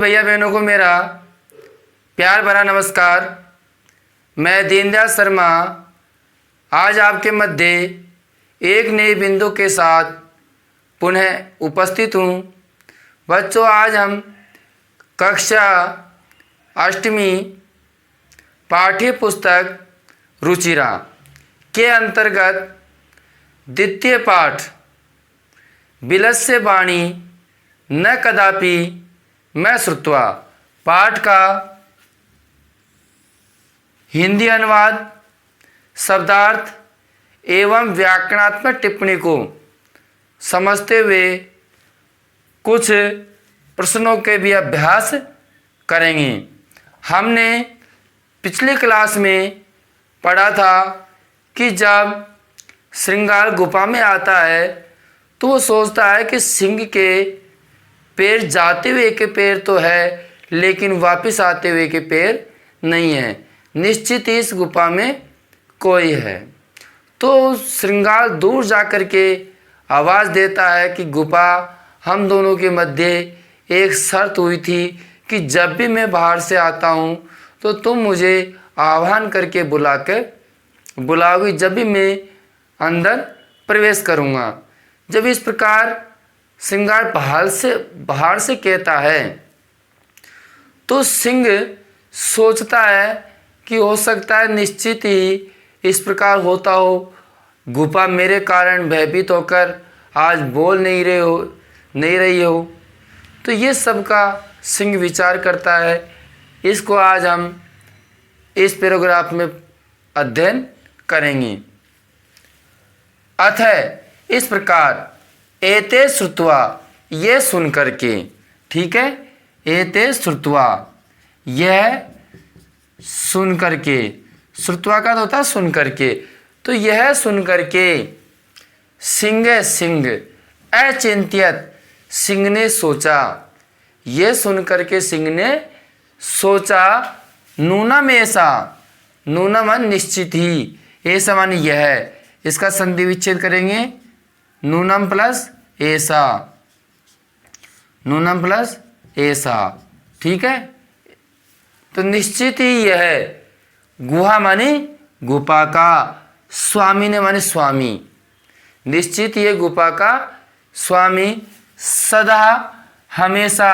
भैया बहनों को मेरा प्यार भरा नमस्कार। मैं दीनदयाल शर्मा आज आपके मध्य एक नए बिंदु के साथ पुनः उपस्थित हूँ। बच्चों, आज हम कक्षा अष्टमी पाठ्य पुस्तक रुचिरा के अंतर्गत द्वितीय पाठ विलस्य वाणी न कदापि मैं श्रुत्वा पाठ का हिंदी अनुवाद, शब्दार्थ एवं व्याकरणात्मक टिप्पणी को समझते हुए कुछ प्रश्नों के भी अभ्यास करेंगे। हमने पिछली क्लास में पढ़ा था कि जब श्रृंगार गुफा में आता है तो वो सोचता है कि सिंह के पैर जाते हुए के पैर तो है लेकिन वापस आते हुए के पैर नहीं है, निश्चित ही इस गुफा में कोई है। तो श्रृंगार दूर जाकर के आवाज़ देता है कि गुफा, हम दोनों के मध्य एक शर्त हुई थी कि जब भी मैं बाहर से आता हूँ तो तुम मुझे आह्वान करके बुलाओगी जब भी मैं अंदर प्रवेश करूँगा। जब इस प्रकार श्रृंगार बाहर से कहता है तो सिंह सोचता है कि हो सकता है निश्चित ही इस प्रकार होता हो, गुफा मेरे कारण भयभीत होकर आज बोल नहीं रही हो। तो ये सब का सिंह विचार करता है। इसको आज हम इस पैराग्राफ में अध्ययन करेंगे। अतः इस प्रकार एते श्रुत्वा, ये सुन करके, ठीक है, एते श्रुत्वा, यह सुन करके, श्रुत्वा का तो होता है सुन करके, तो यह सुन करके सिंह अचिंत्यत, सिंह ने सोचा, यह सुन करके सिंह ने सोचा, नूनम ऐसा, नूनम निश्चित ही, ऐसा मान यह, इसका संधि विच्छेद करेंगे, नूनम प्लस ऐसा, नूनम प्लस ऐसा, ठीक है। तो निश्चित ही यह, गुहा माने गुफा का, स्वामी ने माने स्वामी, निश्चित ये गुफा का स्वामी सदा हमेशा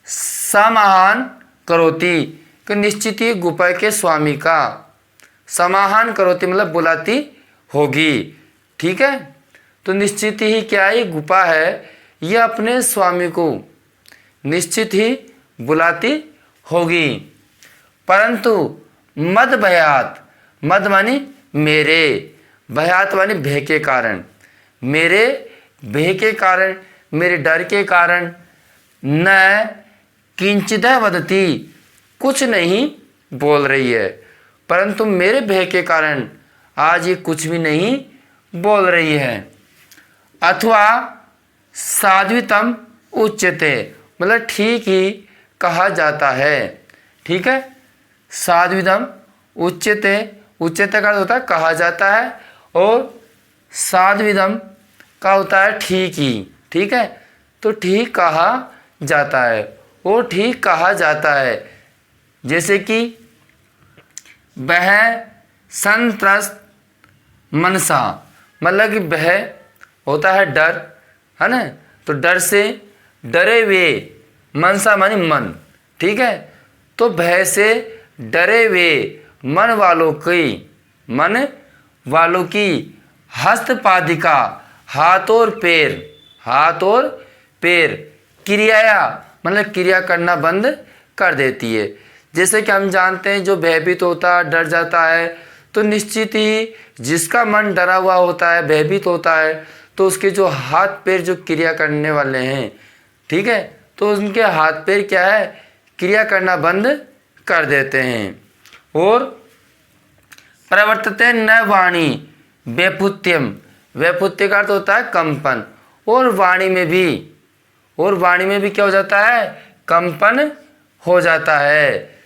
समाहन करोति, कि निश्चित ही गुफा के स्वामी का समाहन करोति मतलब बुलाती होगी, ठीक है। तो निश्चित ही क्या ये गुफा है, ये अपने स्वामी को निश्चित ही बुलाती होगी। परंतु मद भयात, मद मानी मेरे, भयात मानी भय के कारण, मेरे भय के कारण, मेरे डर के कारण, न किंचित वदती, कुछ नहीं बोल रही है, परंतु मेरे भय के कारण आज ये कुछ भी नहीं बोल रही है। अथवा साध्वितम उच्यते, मतलब ठीक ही कहा जाता है, ठीक है। साध्वितम उच्यते, उच्यते का होता है कहा जाता है, और साध्वितम का होता है ठीक ही, ठीक है। तो ठीक कहा जाता है, वो ठीक कहा जाता है। जैसे कि वह संत्रस्त मनसा, मतलब कि वह होता है डर, है ना, तो डर से डरे हुए, मनसा मानी मन, ठीक है। तो भय से डरे हुए मन वालों की हस्तपादिका, हाथ और पैर क्रिया मतलब क्रिया करना बंद कर देती है। जैसे कि हम जानते हैं जो भयभीत होता है, डर जाता है, तो निश्चित ही जिसका मन डरा हुआ होता है, भयभीत होता है, तो उसके जो हाथ पैर जो क्रिया करने वाले हैं, ठीक है, तो उनके हाथ पैर क्या है, क्रिया करना बंद कर देते हैं। और प्रवर्तते न वाणी वैफुत्यम, वैफुत्य का अर्थ होता है कंपन, और वाणी में भी क्या हो जाता है, कंपन हो जाता है,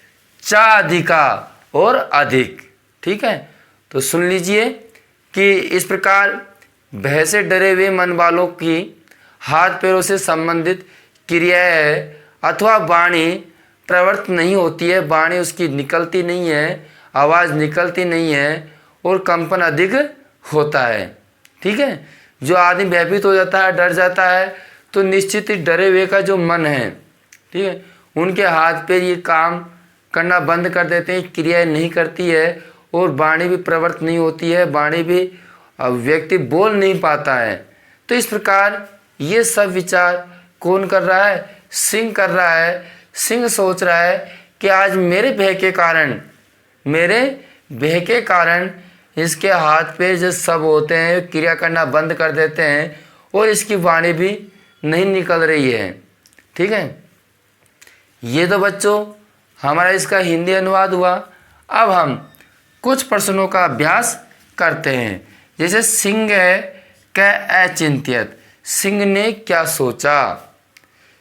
चा अधिका और अधिक, ठीक है। तो सुन लीजिए कि इस प्रकार भय से डरे हुए मन वालों की हाथ पैरों से संबंधित क्रिया है, अथवा वाणी प्रवृत्त नहीं होती है, वाणी उसकी निकलती नहीं है, आवाज़ निकलती नहीं है और कंपन अधिक होता है। ठीक है, जो आदमी भयभीत हो जाता है, डर जाता है, तो निश्चित ही डरे हुए का जो मन है, ठीक है, उनके हाथ पैर ये काम करना बंद कर देते हैं, क्रियाएं नहीं करती है और वाणी भी प्रवृत्त नहीं होती है, वाणी भी व्यक्ति बोल नहीं पाता है। तो इस प्रकार ये सब विचार कौन कर रहा है? सिंह कर रहा है। सिंह सोच रहा है कि आज मेरे भय के कारण इसके हाथ पे जो सब होते हैं क्रिया करना बंद कर देते हैं और इसकी वाणी भी नहीं निकल रही है। ठीक है, ये तो बच्चों हमारा इसका हिंदी अनुवाद हुआ। अब हम कुछ प्रश्नों का अभ्यास करते हैं। जैसे सिंह कै अचिंत्यत, सिंह ने क्या सोचा?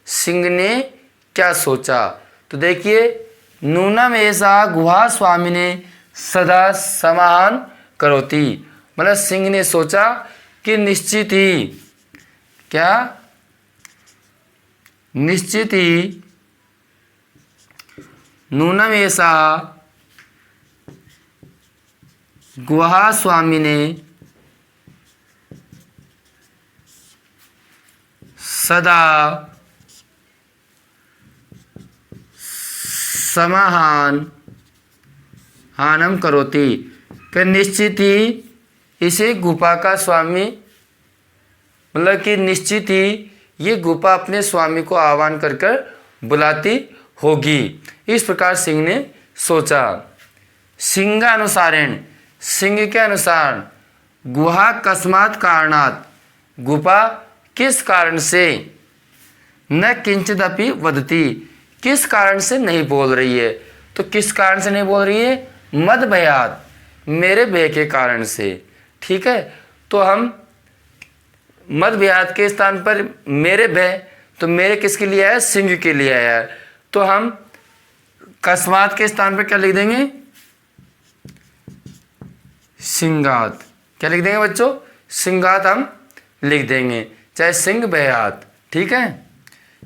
सिंह ने क्या सोचा? तो देखिए, नूनम ऐसा गुहा स्वामी ने सदा समाहन करोति, मतलब सिंह ने सोचा कि निश्चित ही क्या, निश्चित ही नूनम ऐसा गुहा स्वामी ने सदा समाहानम करोति, कि निश्चित ही इसे गुफा का स्वामी, मतलब कि निश्चित ही ये गुफा अपने स्वामी को आह्वान कर कर बुलाती होगी। इस प्रकार सिंह ने सोचा। सिंहानुसारेण, सिंह के अनुसार, गुहा कस्मात् कारणात्, गुफा किस कारण से, न किंचिदपि वदति, किस कारण से नहीं बोल रही है? तो किस कारण से नहीं बोल रही है? मद भयात्, मेरे भय के कारण से। ठीक है, तो हम मद भयात् के स्थान पर मेरे भय, तो मेरे किसके लिए आया? सिंह के लिए आया। तो हम कस्मात के स्थान पर क्या लिख देंगे? सिंगात। क्या लिख देंगे बच्चों? सिंगात हम लिख देंगे, चाहे सिंह भयात। ठीक है,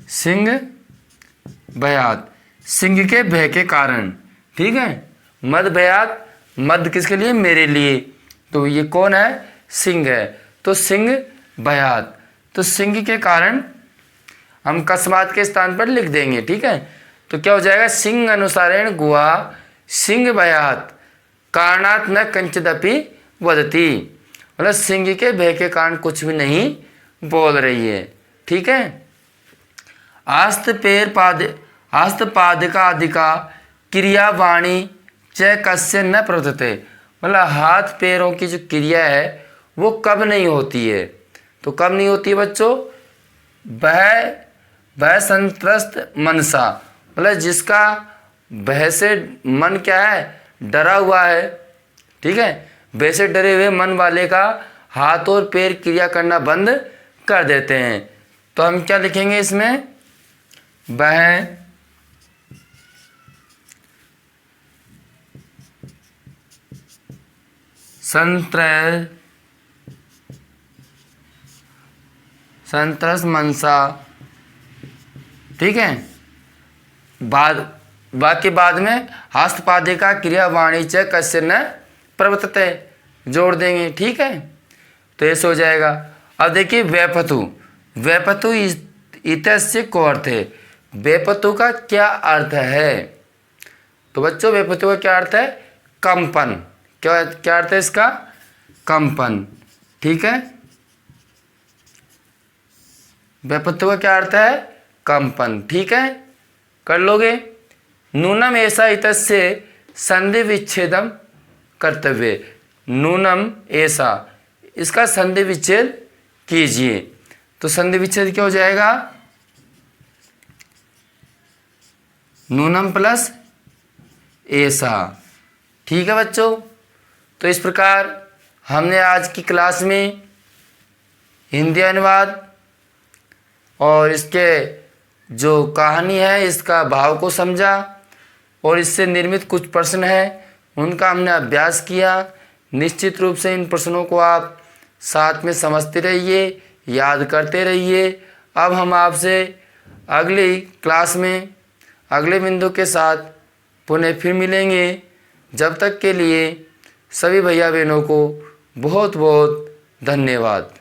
सिंह भयात, सिंह के भय के कारण। ठीक है, मद भयात, मद किसके लिए? मेरे लिए। तो ये कौन है? सिंह है। तो सिंह भयात, तो सिंह के कारण हम कस्मात के स्थान पर लिख देंगे। ठीक है, तो क्या हो जाएगा? सिंह अनुसारेण गुहा सिंह भयात कारणात् न कंचिदपि वदति, मतलब सिंह के भय के कारण कुछ भी नहीं बोल रही है। ठीक है, आस्त पादिका अधिका क्रिया वाणी च कस्य न प्रवर्तते, मतलब हाथ पैरों की जो क्रिया है वो कब नहीं होती है? तो कब नहीं होती है बच्चों? भय संत्रस्त मनसा, मतलब जिसका भय से मन क्या है? डरा हुआ है। ठीक है, भय से डरे हुए मन वाले का हाथ और पैर क्रिया करना बंद कर देते हैं। तो हम क्या लिखेंगे इसमें? भय संत्रस्त मनसा। ठीक है, वाक्य बाद में हस्तपादिका क्रिया वाणी च कस्य न प्रवर्तते जोड़ देंगे। ठीक है, तो ऐसे हो जाएगा। अब देखिए व्यपतु, व्यपतु इतस्य को अर्थ है। व्यपतु का क्या अर्थ है? तो बच्चों व्यपतु का क्या अर्थ है? कंपन। क्या अर्थ है इसका? कंपन। ठीक है, व्यपतु का क्या अर्थ है? कंपन। ठीक है, कर लोगे। नूनम ऐसा इतस्य संधि विच्छेदम कर्तव्य, नूनम ऐसा, इसका संधि विच्छेद कीजिए। तो संधि विच्छेद क्या हो जाएगा? नूनम प्लस ऐसा। ठीक है बच्चों, तो इस प्रकार हमने आज की क्लास में हिंदी अनुवाद और इसके जो कहानी है इसका भाव को समझा और इससे निर्मित कुछ प्रश्न हैं उनका हमने अभ्यास किया। निश्चित रूप से इन प्रश्नों को आप साथ में समझते रहिए, याद करते रहिए। अब हम आपसे अगली क्लास में अगले बिंदु के साथ पुनः फिर मिलेंगे। जब तक के लिए सभी भैया बहनों को बहुत बहुत धन्यवाद।